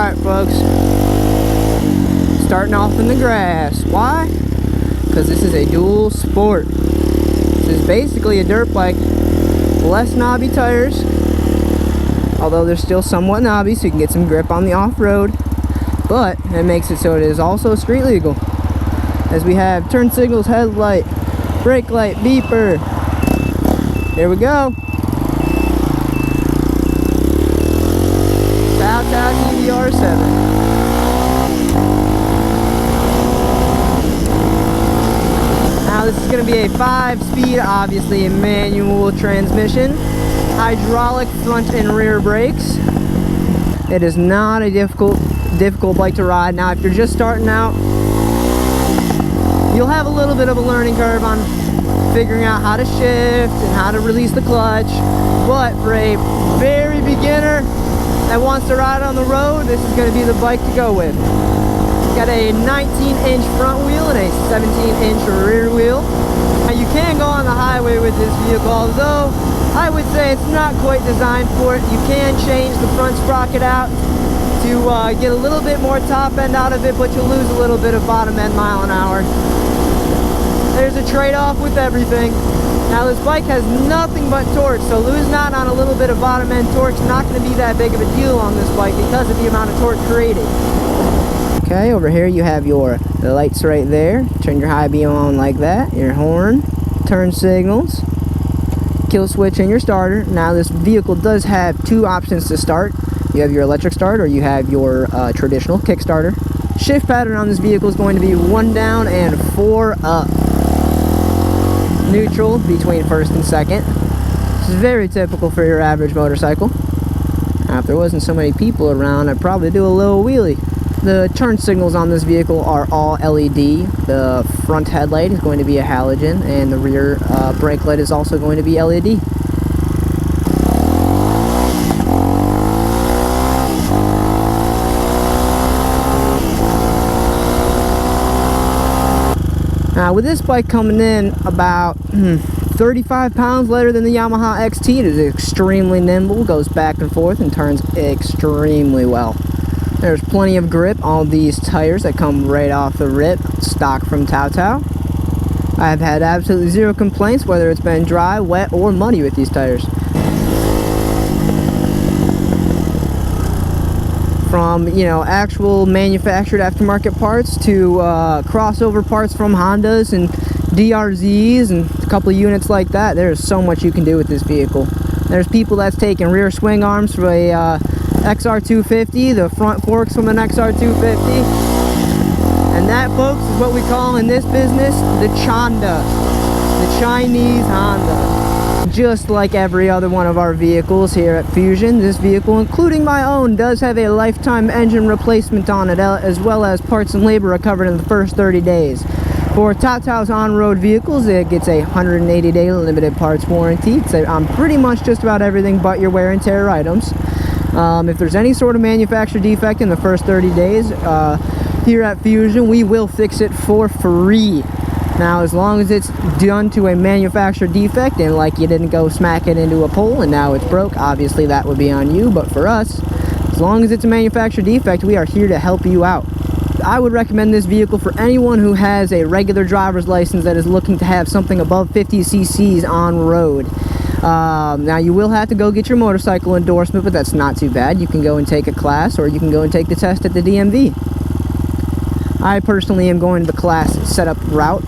Alright folks, starting off in the grass. Why? Because this is a dual sport. This is basically a dirt bike, less knobby tires, although they're still somewhat knobby so you can get some grip on the off-road, but it makes it so it is also street legal, as we have turn signals, headlight, brake light, beeper. Here we go. TAO TBR7. Now this is going to be a 5-speed, obviously a manual transmission, hydraulic front and rear brakes. It is not a difficult bike to ride. Now if you're just starting out, you'll have a little bit of a learning curve on figuring out how to shift and how to release the clutch, but for a very beginner that wants to ride on the road, this is going to be the bike to go with. It's got a 19-inch front wheel and a 17-inch rear wheel. Now you can go on the highway with this vehicle, although I would say it's not quite designed for it. You can change the front sprocket out to get a little bit more top end out of it, but you'll lose a little bit of bottom end mile an hour. There's a trade-off with everything. Now this bike has nothing but torque, so losing out on a little bit of bottom end torque is not going to be that big of a deal on this bike because of the amount of torque created. Okay, over here you have the lights right there. Turn your high beam on like that, your horn, turn signals, kill switch, and your starter. Now this vehicle does have two options to start. You have your electric start or you have your traditional kick starter. Shift pattern on this vehicle is going to be 1 down and 4 up. Neutral between first and second. This is very typical for your average motorcycle. Now, if there wasn't so many people around, I'd probably do a little wheelie. The turn signals on this vehicle are all LED. The front headlight is going to be a halogen, and the rear brake light is also going to be LED. Now with this bike coming in about 35 pounds lighter than the Yamaha XT, it is extremely nimble, goes back and forth and turns extremely well. There's plenty of grip on these tires that come right off the rip, stock from TAO. I've had absolutely zero complaints whether it's been dry, wet, or muddy with these tires. From, you know, actual manufactured aftermarket parts to crossover parts from Hondas and DRZs and a couple of units like that. There's so much you can do with this vehicle. There's people that's taking rear swing arms for a XR250, the front forks from an XR250. And that, folks, is what we call in this business the Chanda, the Chinese Honda. Just like every other one of our vehicles here at Fusion, this vehicle, including my own, does have a lifetime engine replacement on it, as well as parts and labor recovered in the first 30 days. For TAO's on-road vehicles, it gets a 180-day limited parts warranty. It's on pretty much just about everything but your wear and tear items. If there's any sort of manufacturer defect in the first 30 days, here at Fusion, we will fix it for free. Now, as long as it's done to a manufacturer defect and like you didn't go smack it into a pole and now it's broke, obviously that would be on you. But for us, as long as it's a manufacturer defect, we are here to help you out. I would recommend this vehicle for anyone who has a regular driver's license that is looking to have something above 50 cc's on road. Now, you will have to go get your motorcycle endorsement, but that's not too bad. You can go and take a class, or you can go and take the test at the DMV. I personally am going the class setup route.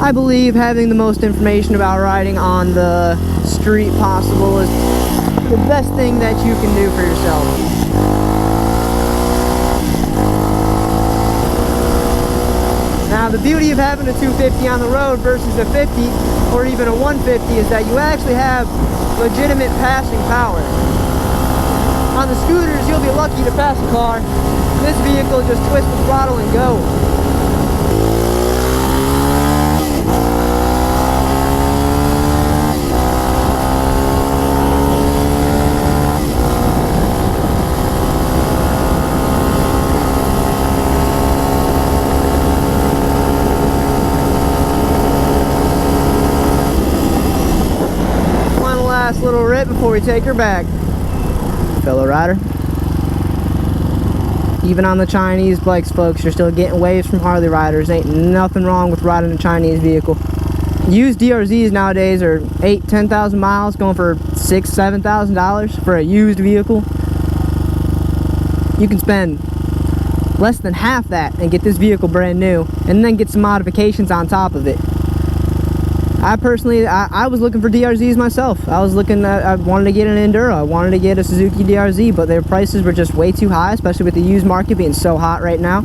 I believe having the most information about riding on the street possible is the best thing that you can do for yourself. Now the beauty of having a 250 on the road versus a 50 or even a 150 is that you actually have legitimate passing power. On the scooters, you'll be lucky to pass a car. This vehicle, just twist the throttle and go. Little rip before we take her back, fellow rider. Even on the Chinese bikes, folks, you're still getting waves from Harley riders. Ain't nothing wrong with riding a Chinese vehicle. Used DRZs nowadays are 8,000-10,000 miles, going for $6,000-7,000 for a used vehicle. You can spend less than half that and get this vehicle brand new, and then get some modifications on top of it. I personally, I was looking for DRZs myself. I wanted to get an Enduro. I wanted to get a Suzuki DRZ, but their prices were just way too high, especially with the used market being so hot right now.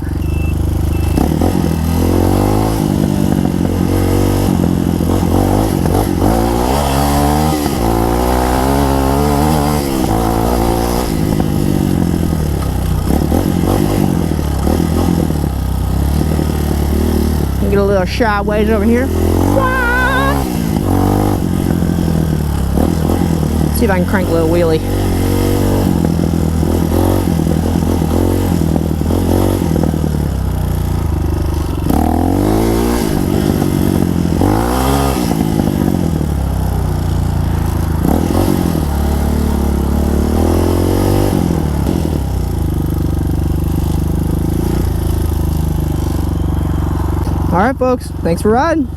Get a little sideways over here. See if I can crank a little wheelie. Alright folks, thanks for riding.